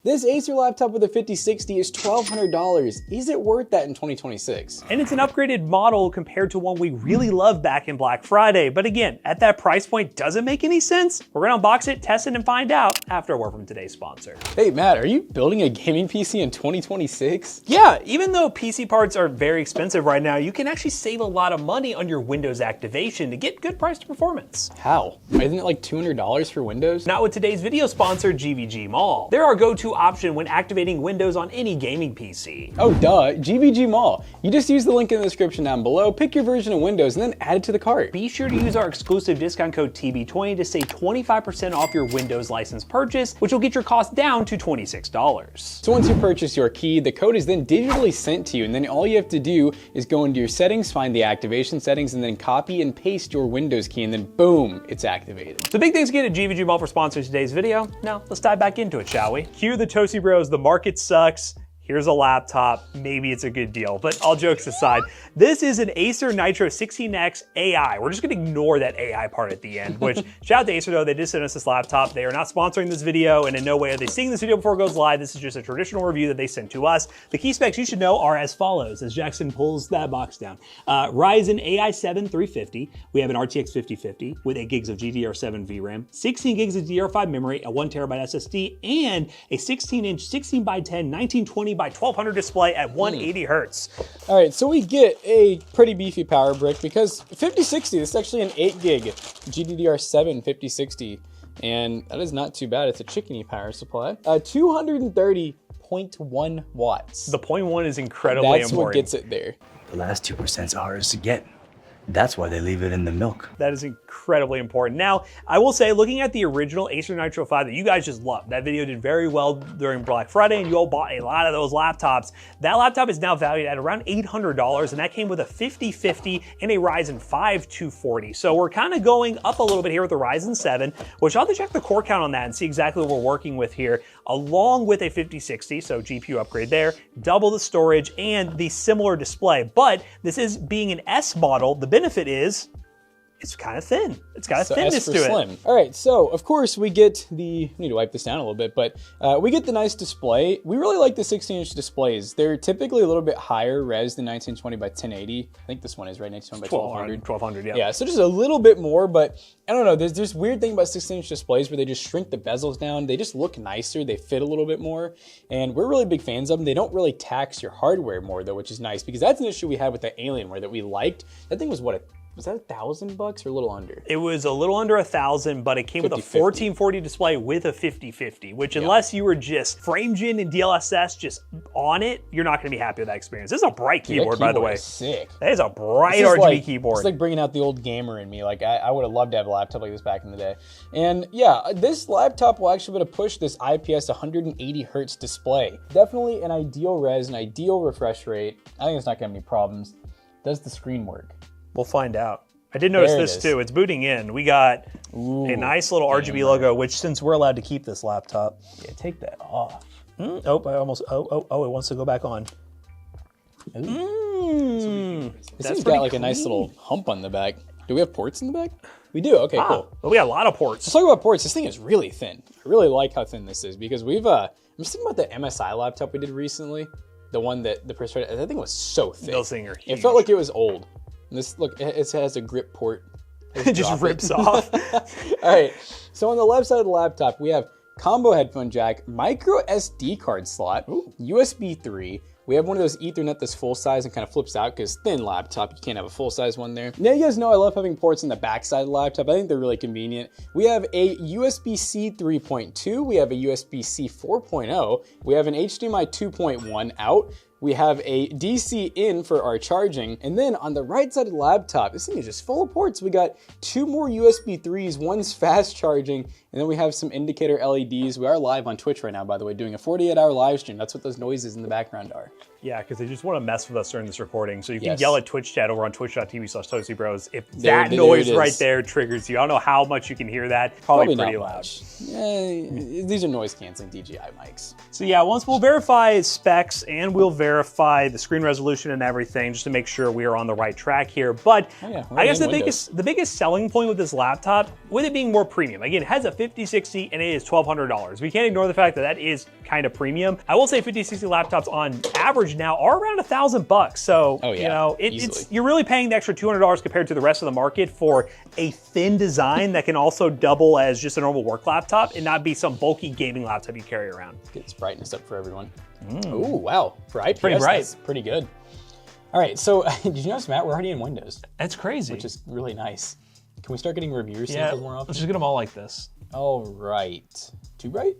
This Acer laptop with a 5060 is $1,200. Is it worth that in 2026? And it's an upgraded model compared to one we really loved back in Black Friday. But again, at that price point, does it make any sense? We're gonna unbox it, test it, and find out after a word from today's sponsor. Hey Matt, are you building a gaming PC in 2026? Yeah, even though PC parts are very expensive right now, you can actually save a lot of money on your Windows activation to get good price to performance. How? Isn't it like $200 for Windows? Not with today's video sponsor, GVG Mall. They're our go-to option when activating Windows on any gaming PC. Oh duh, GVG Mall. You just use the link in the description down below, pick your version of Windows, and then add it to the cart. Be sure to use our exclusive discount code TB20 to save 25% off your Windows license purchase, which will get your cost down to $26. So once you purchase your key, the code is then digitally sent to you, and then all you have to do is go into your settings, find the activation settings, and then copy and paste your Windows key, and then boom, it's activated. So big thanks again to GVG Mall for sponsoring today's video. Now, let's dive back into it, shall we? Cue the Toasty Bros, the market sucks. Here's a laptop, maybe it's a good deal, but all jokes aside, this is an Acer Nitro 16X AI. We're just gonna ignore that AI part at the end, which shout out to Acer though, they did send us this laptop. They are not sponsoring this video, and in no way are they seeing this video before it goes live. This is just a traditional review that they sent to us. The key specs you should know are as follows, as Jackson pulls that box down. Ryzen AI7 350, we have an RTX 5050 with 8 gigs of GDDR7 VRAM, 16 gigs of DDR5 memory, a 1 terabyte SSD, and a 16-inch 16 by 10 1920 by 1200 display at 180 hertz. All right, so we get a pretty beefy power brick because 5060, this is actually an 8 gig GDDR7 5060, and that is not too bad. It's a chickeny power supply. 230.1 watts. The 0.1 is incredibly important. That's what gets it there. The last 2% is hardest to get. That's why they leave it in the milk. That is incredibly important. Now, I will say, looking at the original Acer Nitro V that you guys just loved, that video did very well during Black Friday, and you all bought a lot of those laptops. That laptop is now valued at around $800, and that came with a 5050 and a Ryzen 5 240. So we're kind of going up a little bit here with the Ryzen 7, which I'll have to check the core count on that and see exactly what we're working with here, along with a 5060, so GPU upgrade there, double the storage, and the similar display. But this is being an S model, the benefit is it's kind of thin. It's got a thinness to slim. All right, so of course we get the, I need to wipe this down a little bit, but we get the nice display. We really like the 16-inch displays. They're typically a little bit higher res than 1920 by 1080. I think this one is right, 1920 by 1200. 1200, yeah. Yeah, so just a little bit more, but I don't know. There's this weird thing about 16-inch displays where they just shrink the bezels down. They just look nicer. They fit a little bit more, and we're really big fans of them. They don't really tax your hardware more though, which is nice because that's an issue we had with the Alienware that we liked. That thing was what, was that $1,000 or a little under? It was a little under $1,000, but it came with a 1440 display with a 5050, which unless you were just frame gen and DLSS just on it, you're not gonna be happy with that experience. This is a bright keyboard, by the way. Sick. That is a bright RGB keyboard. It's like bringing out the old gamer in me. Like I would have loved to have a laptop like this back in the day. And yeah, this laptop will actually be able to push this IPS 180 hertz display. Definitely an ideal res, an ideal refresh rate. I think it's not gonna be problems. Does the screen work? We'll find out. I did notice this too. It's booting in. We got a nice little RGB logo, which since we're allowed to keep this laptop, yeah, take that off. Oh, I almost, it wants to go back on. This thing's got like a nice little hump on the back. Do we have ports in the back? We do, okay, cool. Well, we got a lot of ports. Let's talk about ports. This thing is really thin. I really like how thin this is because we've, I'm just thinking about the MSI laptop we did recently. The one that the press, that thing was so thick. Those things are huge. It felt like it was old. And this, look, it has a grip port. It just rips off. All right, so on the left side of the laptop, we have combo headphone jack, micro SD card slot, USB 3. We have one of those Ethernet that's full size and kind of flips out because thin laptop, you can't have a full size one there. Now you guys know I love having ports on the back side of the laptop. I think they're really convenient. We have a USB-C 3.2, we have a USB-C 4.0, we have an HDMI 2.1 out, we have a DC in for our charging, and then on the right side of the laptop, this thing is just full of ports. We got 2 more USB 3s, one's fast charging, and then we have some indicator LEDs. We are live on Twitch right now, by the way, doing a 48-hour live stream. That's what those noises in the background are. Yeah, because they just want to mess with us during this recording. So you can Yes. yell at Twitch chat over on twitch.tv/ToastyBros. If There that noise it right is. there triggers you, I don't know how much you can hear that. Probably pretty not loud. much. These are noise canceling DJI mics. So yeah, once we'll verify specs and we'll verify the screen resolution and everything just to make sure we are on the right track here. But yeah, I guess we're the in biggest selling point with this laptop, with it being more premium, again, it has a 5060 and it is $1,200. We can't ignore the fact that that is kind of premium. I will say 5060 laptops on average now are around $1,000. So Oh, yeah, easily. you're really paying the extra $200 compared to the rest of the market for a thin design that can also double as just a normal work laptop and not be some bulky gaming laptop you carry around. Get this brightness up for everyone. Ooh, wow. For IPS, Pretty bright. that's pretty good. All right, so did you notice, Matt, we're already in Windows, That's crazy. which is really nice. Can we start getting reviewer yeah, samples more often? let's just get them all like this. All right. Too bright?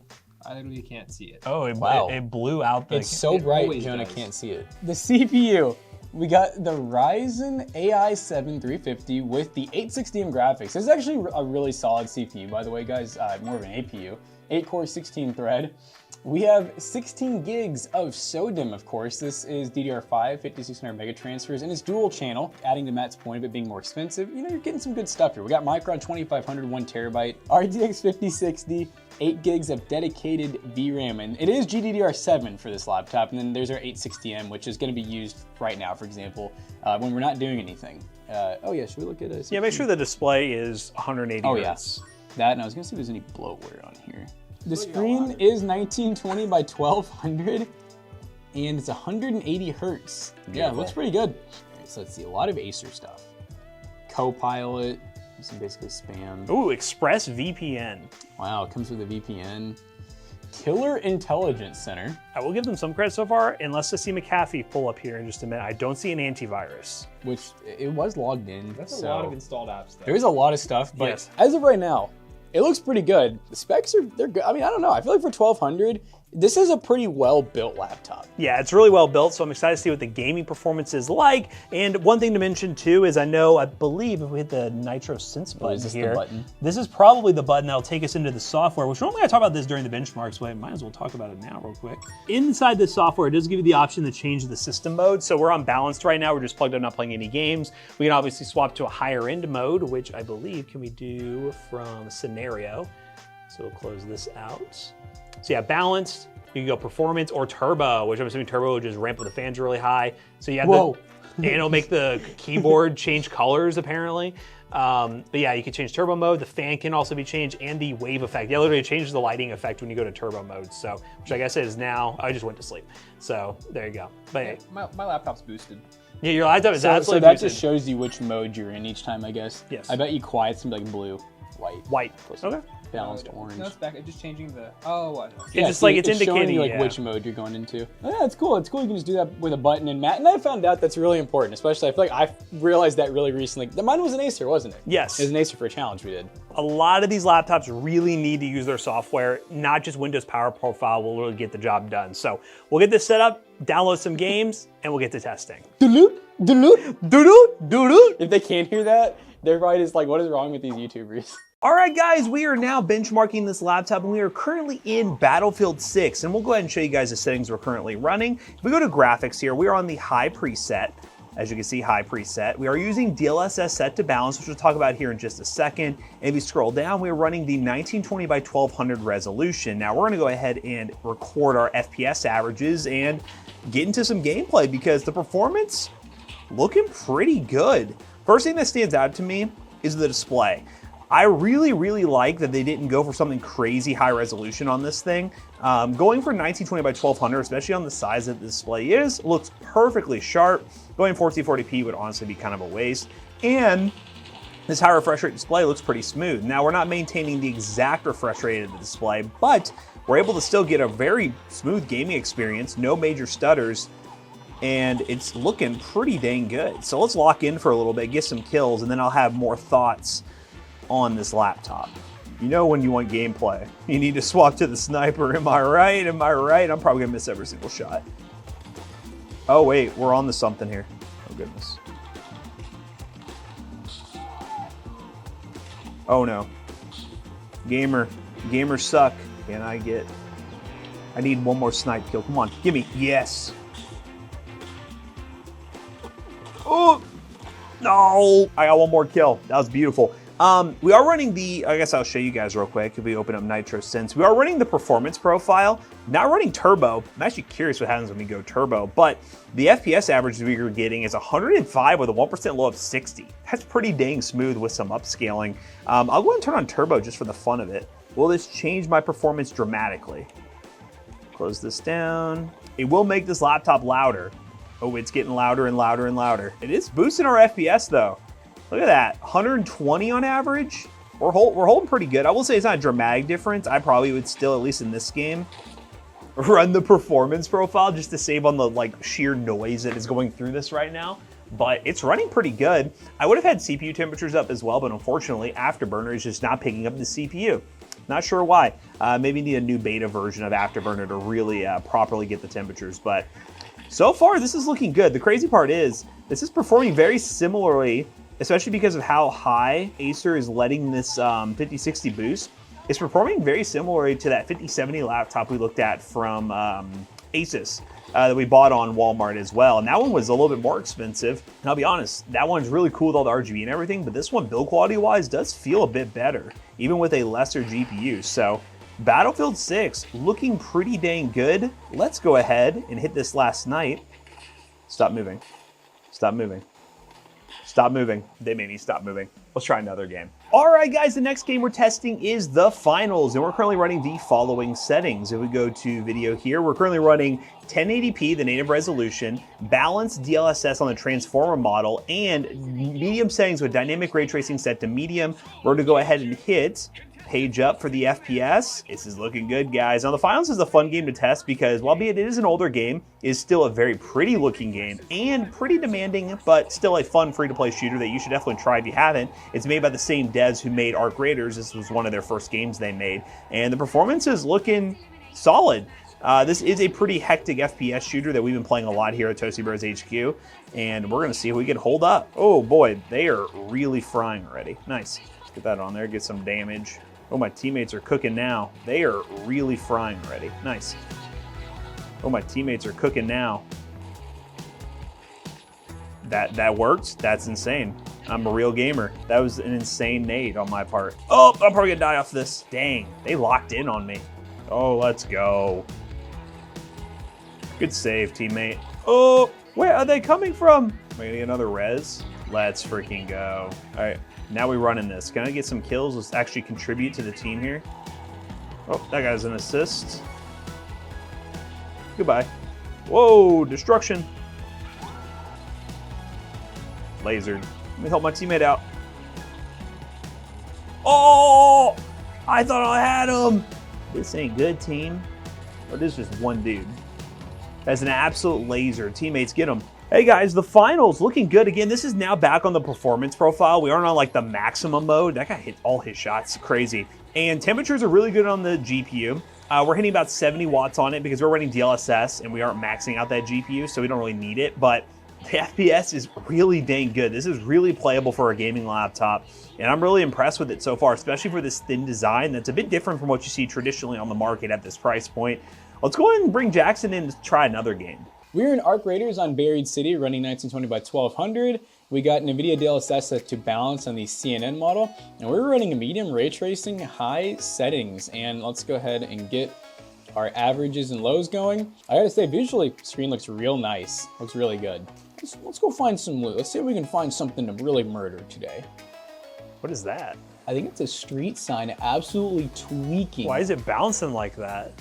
I literally can't see it. Oh, Wow. it blew out the... It's so It bright, always Jonah does. can't see it. The CPU. We got the Ryzen AI7 350 with the 860M graphics. This is actually a really solid CPU, by the way, guys. More of an APU. 8-core, 16-thread. We have 16 gigs of SODIMM, of course. This is DDR5, 5600 mega transfers, and it's dual channel. Adding to Matt's point of it being more expensive, you know, you're getting some good stuff here. We got Micron 2500, 1 terabyte, RTX 5060, 8 gigs of dedicated VRAM, and it is GDDR7 for this laptop, and then there's our 860M, which is going to be used right now, for example, when we're not doing anything. Oh yeah, should we look at this? Yeah, make sure the display is 180 Oh hertz. yeah, that, and I was going to see if there's any bloatware on here. The screen is 1920 by 1200, and it's 180 hertz. Yeah, it looks pretty good. All right, so let's see, a lot of Acer stuff. Copilot, this is basically spam. Ooh, Express VPN. Wow, it comes with a VPN. Killer Intelligence Center. I will give them some credit so far, and let's just see McAfee pull up here in just a minute. I don't see an antivirus. Which it was logged in. That's so a lot of installed apps though. there is a lot of stuff, but Yes. as of right now, it looks pretty good. The specs they're good. I mean, I don't know. I feel like for 1200, this is a pretty well-built laptop. Yeah, it's really well built, so I'm excited to see what the gaming performance is like. And one thing to mention too is I believe if we hit the Nitro Sense button is this the here, button? this is probably the button that'll take us into the software, which normally I talk about this during the benchmarks, but I might as well talk about it now real quick. Inside this software, it does give you the option to change the system mode. So we're unbalanced right now. We're just plugged in, not playing any games. We can obviously swap to a higher end mode, which I believe can we do from scenario. So we'll close this out. So yeah, balanced. You can go performance or turbo, which I'm assuming turbo will just ramp up the fans really high. So you have Whoa. and it'll make the keyboard change colors apparently. But yeah, you can change turbo mode. The fan can also be changed, and the wave effect. Yeah, literally it changes the lighting effect when you go to turbo mode. So, which I guess is now. I just went to sleep. So there you go. But Yeah, my laptop's boosted. yeah, your laptop is So absolutely that boosted. just shows you which mode you're in each time, I guess. Yes. I bet you quiet's gonna be like blue, white, White. Okay. balanced orange. No, it's back. It's just changing the. Oh, what? It's just like it's showing indicating you like yeah. which mode you're going into. Oh, yeah, it's cool. It's cool. You can just do that with a button and Matt. And I found out that's really important, especially I feel like I realized that really recently. Mine was an Acer, wasn't it? Yes. It was an Acer for a challenge we did. A lot of these laptops really need to use their software, not just Windows Power Profile will really get the job done. So we'll get this set up, download some games, and we'll get to testing. Duluth, duluth, Doo-doo, doo-doo. If they can't hear that, they're probably just like, what is wrong with these YouTubers? All right, guys, we are now benchmarking this laptop, and we are currently in Battlefield 6, and we'll go ahead and show you guys the settings we're currently running. If we go to graphics here, we are on the high preset. As you can see, high preset. We are using DLSS set to balance, which we'll talk about here in just a second. And if you scroll down, we are running the 1920 by 1200 resolution. Now we're gonna go ahead and record our FPS averages and get into some gameplay because the performance looking pretty good. First thing that stands out to me is the display. I really, really like that they didn't go for something crazy high resolution on this thing. Going for 1920 by 1200, especially on the size that the display is, looks perfectly sharp. Going 1440p would honestly be kind of a waste. And this high refresh rate display looks pretty smooth. Now we're not maintaining the exact refresh rate of the display, but we're able to still get a very smooth gaming experience, no major stutters, and it's looking pretty dang good. So let's lock in for a little bit, get some kills, and then I'll have more thoughts on this laptop. You know when you want gameplay, you need to swap to the sniper. Am I right? Am I right? I'm probably gonna miss every single shot. Oh wait, we're on to something here. Oh goodness. Oh no. Gamers suck. I need one more snipe kill. Come on, give me. Yes. No, I got one more kill. That was beautiful. We are running the, I guess I'll show you guys real quick if we open up Nitro Sense. We are running the performance profile, not running turbo. I'm actually curious what happens when we go turbo, but the FPS average we are getting is 105 with a 1% low of 60. That's pretty dang smooth with some upscaling. I'll go ahead and turn on turbo just for the fun of it. Will this change my performance dramatically? Close this down. It will make this laptop louder. Oh, it's getting louder and louder and louder. It is boosting our FPS though. Look at that, 120 on average. We're holding pretty good. I will say it's not a dramatic difference. I probably would still, at least in this game, run the performance profile just to save on the like sheer noise that is going through this right now. But it's running pretty good. I would have had CPU temperatures up as well, but unfortunately, Afterburner is just not picking up the CPU. Not sure why. Maybe need a new beta version of Afterburner to really properly get the temperatures. But so far, this is looking good. The crazy part is, this is performing very similarly, especially because of how high Acer is letting this 5060 boost. It's performing very similarly to that 5070 laptop we looked at from Asus that we bought on Walmart as well. And that one was a little bit more expensive. And I'll be honest, that one's really cool with all the RGB and everything, but this one build quality wise does feel a bit better, even with a lesser GPU. So Battlefield 6 looking pretty dang good. Let's go ahead and hit this last night. Stop moving. Stop moving. Stop moving. They made me stop moving. Let's try another game. All right, guys, the next game we're testing is the finals, and we're currently running the following settings. If we go to video here, we're currently running 1080p, the native resolution, balanced DLSS on the transformer model, and medium settings with dynamic ray tracing set to medium. We're gonna go ahead and hit page up for the FPS. This is looking good, guys. Now, the finals is a fun game to test because, albeit it is an older game, it is still a very pretty looking game and pretty demanding, but still a fun free-to-play shooter that you should definitely try if you haven't. It's made by the same devs who made Arc Raiders. This was one of their first games they made, and the performance is looking solid. This is a pretty hectic FPS shooter that we've been playing a lot here at Toasty Bros HQ, and we're gonna see if we can hold up. Oh boy, they are really frying already. Nice. Let's get that on there, get some damage. Oh, my teammates are cooking now. They are really frying already. Nice. Oh, my teammates are cooking now. That worked. That's insane. I'm a real gamer. That was an insane nade on my part. Oh, I'm probably gonna die off this. Dang, they locked in on me. Oh, let's go. Good save, teammate. Oh, where are they coming from? Am I gonna get another res? Let's freaking go. All right. Now we're running this. Can I get some kills? Let's actually contribute to the team here. Oh, that guy's an assist. Goodbye. Whoa, destruction. Lasered. Let me help my teammate out. Oh, I thought I had him. This ain't good, team. Or this is just one dude. That's an absolute laser. Teammates, get him. Hey guys, the finals looking good. Again, this is now back on the performance profile. We aren't on like the maximum mode. That guy hit all his shots, crazy. And temperatures are really good on the GPU. We're hitting about 70 watts on it because we're running DLSS and we aren't maxing out that GPU, so we don't really need it. But the FPS is really dang good. This is really playable for a gaming laptop, and I'm really impressed with it so far, especially for this thin design that's a bit different from what you see traditionally on the market at this price point. Let's go ahead and bring Jackson in to try another game. We're in Arc Raiders on Buried City running 1920 by 1200. We got NVIDIA DLSS set to balance on the CNN model, and we're running a medium ray tracing high settings. And let's go ahead and get our averages and lows going. I gotta say, visually, screen looks real nice. Looks really good. Let's go find some loot. Let's see if we can find something to really murder today. What is that? I think it's a street sign absolutely tweaking. Why is it bouncing like that?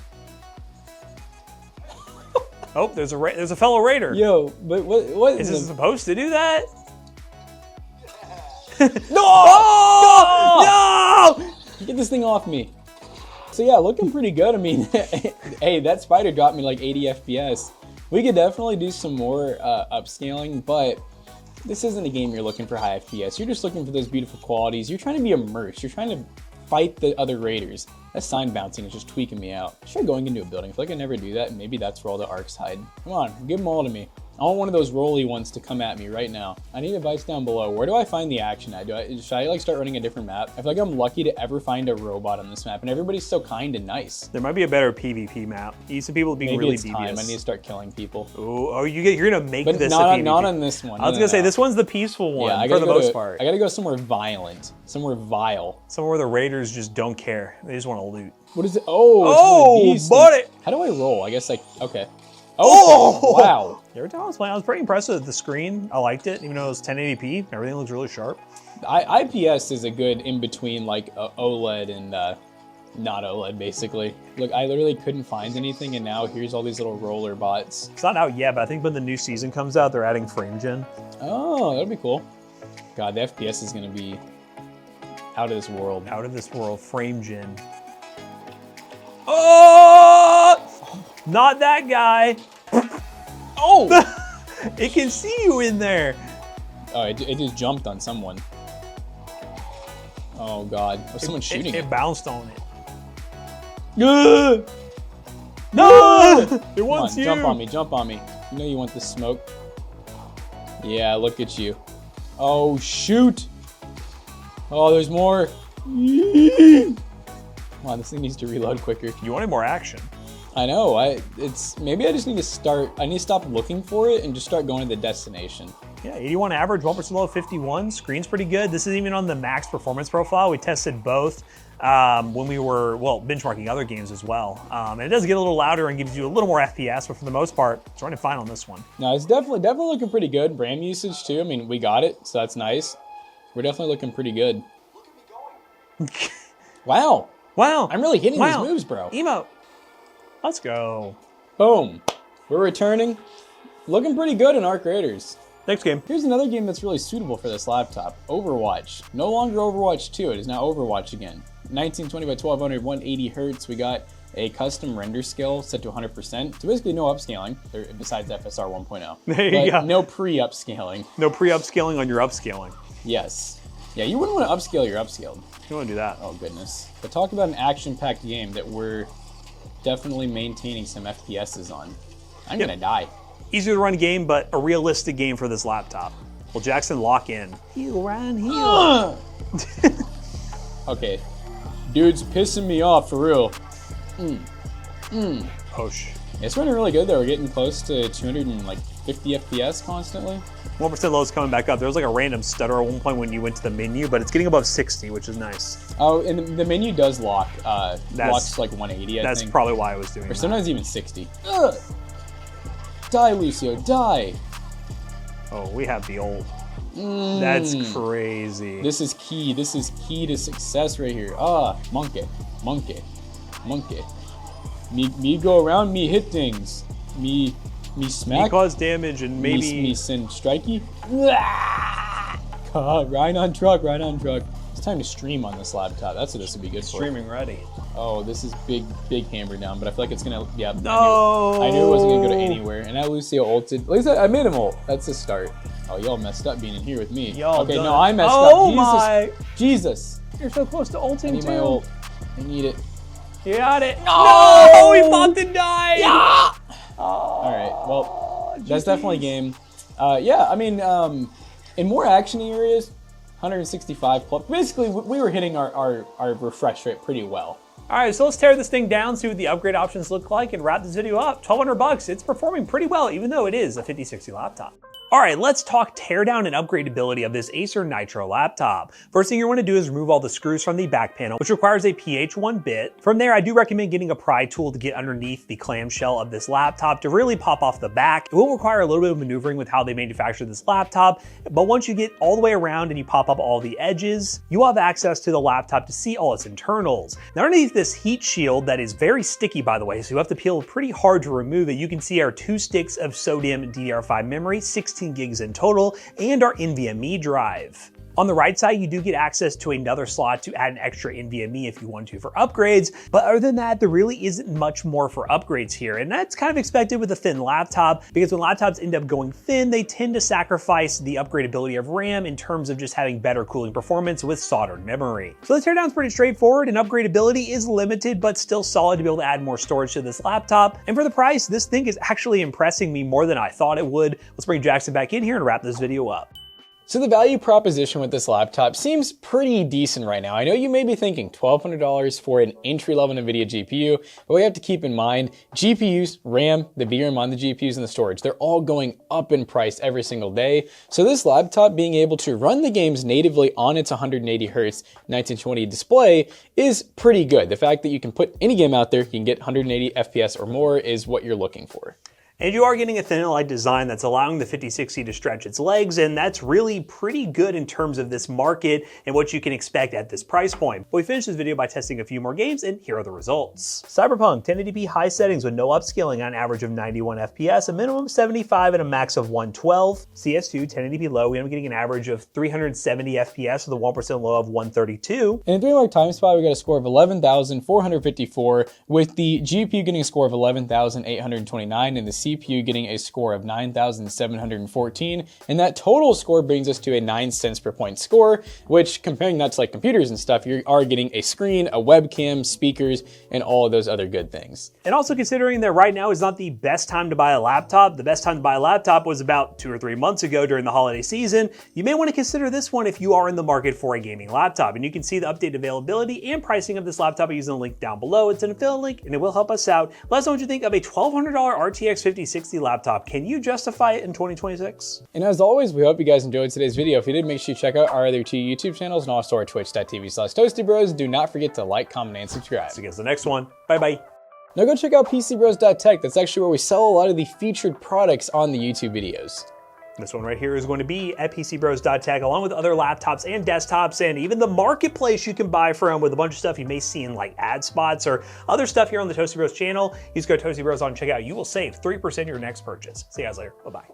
Oh, there's a fellow raider. Yo, but what is this supposed to do that? No! Oh! No! Get this thing off me. So yeah, looking pretty good. I mean, hey, that spider dropped me like 80 FPS. We could definitely do some more upscaling, but this isn't a game you're looking for high FPS. You're just looking for those beautiful qualities. You're trying to be immersed. You're trying to fight the other raiders. That sign bouncing is just tweaking me out. Try going into a building. I feel like I never do that, and maybe that's where all the arcs hide. Come on, give them all to me. I want one of those rolly ones to come at me right now. I need advice down below. Where do I find the action at? Should I like start running a different map? I feel like I'm lucky to ever find a robot on this map, and everybody's so kind and nice. There might be a better PvP map. You see some people being Maybe really it's devious. time. I need to start killing people. Ooh, you're gonna make But this not, a PvP. not on this one. I was gonna say, this one's the peaceful one for the most part. I gotta go somewhere violent, somewhere vile. Somewhere where the raiders just don't care. They just want to loot. What is it? Oh, it's one of these things. How do I roll? I guess like, okay. Oh, wow. Every time I was playing, I was pretty impressed with the screen. I liked it, even though it was 1080p. Everything looks really sharp. IPS is a good in-between like OLED and not OLED, basically. Look, I literally couldn't find anything, and now here's all these little roller bots. It's not out yet, but I think when the new season comes out, they're adding frame gen. Oh, that'll be cool. God, the FPS is gonna be out of this world. Out of this world, frame gen. Oh! Not that guy. Oh! It can see you in there. Oh, it just jumped on someone. Oh God, was someone shooting it? It bounced on it. No! It wants you. Jump on me, jump on me. You know you want the smoke. Yeah, look at you. Oh, shoot. Oh, there's more. Come on, this thing needs to reload quicker. You wanted more action. I know, maybe I just need to I need to stop looking for it and just start going to the destination. Yeah, 81 average, 1% low, 51. Screen's pretty good. This is even on the max performance profile. We tested both when we were, well, benchmarking other games as well. And it does get a little louder and gives you a little more FPS, but for the most part, it's running fine on this one. No, it's definitely looking pretty good. RAM usage too. I mean, we got it, so that's nice. We're definitely looking pretty good. Wow. Wow. I'm really hitting these moves, bro. Emote. Let's go. Boom. We're returning. Looking pretty good in our creators. Next game. Here's another game that's really suitable for this laptop. Overwatch. No longer Overwatch 2. It is now Overwatch again. 1920 by 1200, 180 hertz. We got a custom render scale set to 100%. So basically no upscaling, besides FSR 1.0. There you go. No pre-upscaling. No pre-upscaling on your upscaling. Yes. Yeah, you wouldn't want to upscale your upscaled. You want to do that. Oh, goodness. But talk about an action-packed game that we're definitely maintaining some FPSs on. I'm gonna die. Easier to run game, but a realistic game for this laptop. Will Jackson lock in? Heal, Ryan, heal. Okay. Dude's pissing me off, for real. Push. It's running really good, though. We're getting close to 250 FPS constantly. 1% low is coming back up. There was like a random stutter at one point when you went to the menu, but it's getting above 60, which is nice. Oh, and the menu does lock. Locks like 180, I think. That's probably why I was doing that. Or sometimes even 60. Ugh. Die, Lucio, die. Oh, we have the ult. That's crazy. This is key. This is key to success right here. Ah, monkey, monkey, monkey. Me go around, me hit things. Me smack. Me cause damage and maybe... Me send strikey. Ride on truck, ride on truck. It's time to stream on this laptop. That's what this would be good for. Streaming ready. Oh, this is big hammer down, but I feel like it's gonna, yeah. No! I knew it wasn't gonna go to anywhere, and now Lucio ulted. At least I made him ult. That's a start. Oh, y'all messed up being in here with me. Okay, no, I messed up. Oh my! Jesus. You're so close to ulting I need too. my ult. I need it. You got it. No! He popped and died! Yeah! All right, well, that's definitely a game. Yeah, I mean, in more actiony areas, 165 plus. Basically, we were hitting our refresh rate pretty well. All right, so let's tear this thing down, see what the upgrade options look like, and wrap this video up. $1,200, it's performing pretty well, even though it is a 5060 laptop. All right, let's talk teardown and upgradability of this Acer Nitro laptop. First thing you want to do is remove all the screws from the back panel, which requires a PH1 bit. From there, I do recommend getting a pry tool to get underneath the clamshell of this laptop to really pop off the back. It will require a little bit of maneuvering with how they manufacture this laptop, but once you get all the way around and you pop up all the edges, you will have access to the laptop to see all its internals. Now underneath this heat shield that is very sticky, by the way, so you have to peel pretty hard to remove it, you can see our 2 sticks of sodium DDR5 memory, 16 gigs in total, and our NVMe drive. On the right side, you do get access to another slot to add an extra NVMe if you want to for upgrades, but other than that, there really isn't much more for upgrades here, and that's kind of expected with a thin laptop, because when laptops end up going thin, they tend to sacrifice the upgradability of RAM in terms of just having better cooling performance with soldered memory. So the teardown's pretty straightforward, and upgradability is limited, but still solid to be able to add more storage to this laptop. And for the price, this thing is actually impressing me more than I thought it would. Let's bring Jackson back in here and wrap this video up. So the value proposition with this laptop seems pretty decent right now. I know you may be thinking $1,200 for an entry-level NVIDIA GPU, but we have to keep in mind GPUs, RAM, the VRAM on the GPUs, and the storage, they're all going up in price every single day. So this laptop being able to run the games natively on its 180Hz 1920 display is pretty good. The fact that you can put any game out there, you can get 180 FPS or more is what you're looking for. And you are getting a thin and light design that's allowing the 5060 to stretch its legs, and that's really pretty good in terms of this market and what you can expect at this price point. But we finished this video by testing a few more games, and here are the results. Cyberpunk 1080p high settings with no upscaling on an average of 91 FPS, a minimum of 75 and a max of 112. CS2 1080p low, we end up getting an average of 370 FPS with a 1% low of 132. And in 3-mark time spot, we got a score of 11,454, with the GPU getting a score of 11,829 and the CPU getting a score of 9,714, and that total score brings us to a 9 cents per point score, which, comparing that to like computers and stuff, you are getting a screen, a webcam, speakers, and all of those other good things. And also considering that right now is not the best time to buy a laptop, the best time to buy a laptop was about 2 or 3 months ago during the holiday season, you may want to consider this one if you are in the market for a gaming laptop. And you can see the updated availability and pricing of this laptop using the link down below. It's an affiliate link and it will help us out. Let us know what you think of a $1,200 RTX 5060 laptop. Can you justify it in 2026? And as always, we hope you guys enjoyed today's video. If you did, make sure you check out our other 2 YouTube channels and also our twitch.tv/toastybros. Do not forget to like, comment, and subscribe. See you guys in the next one. Bye-bye. Now go check out PCBros.tech. That's actually where we sell a lot of the featured products on the YouTube videos. This one right here is going to be at PCBros.tech, along with other laptops and desktops, and even the marketplace you can buy from with a bunch of stuff you may see in like ad spots or other stuff here on the Toasty Bros channel. Use code Toasty Bros on checkout. You will save 3% of your next purchase. See you guys later. Bye-bye.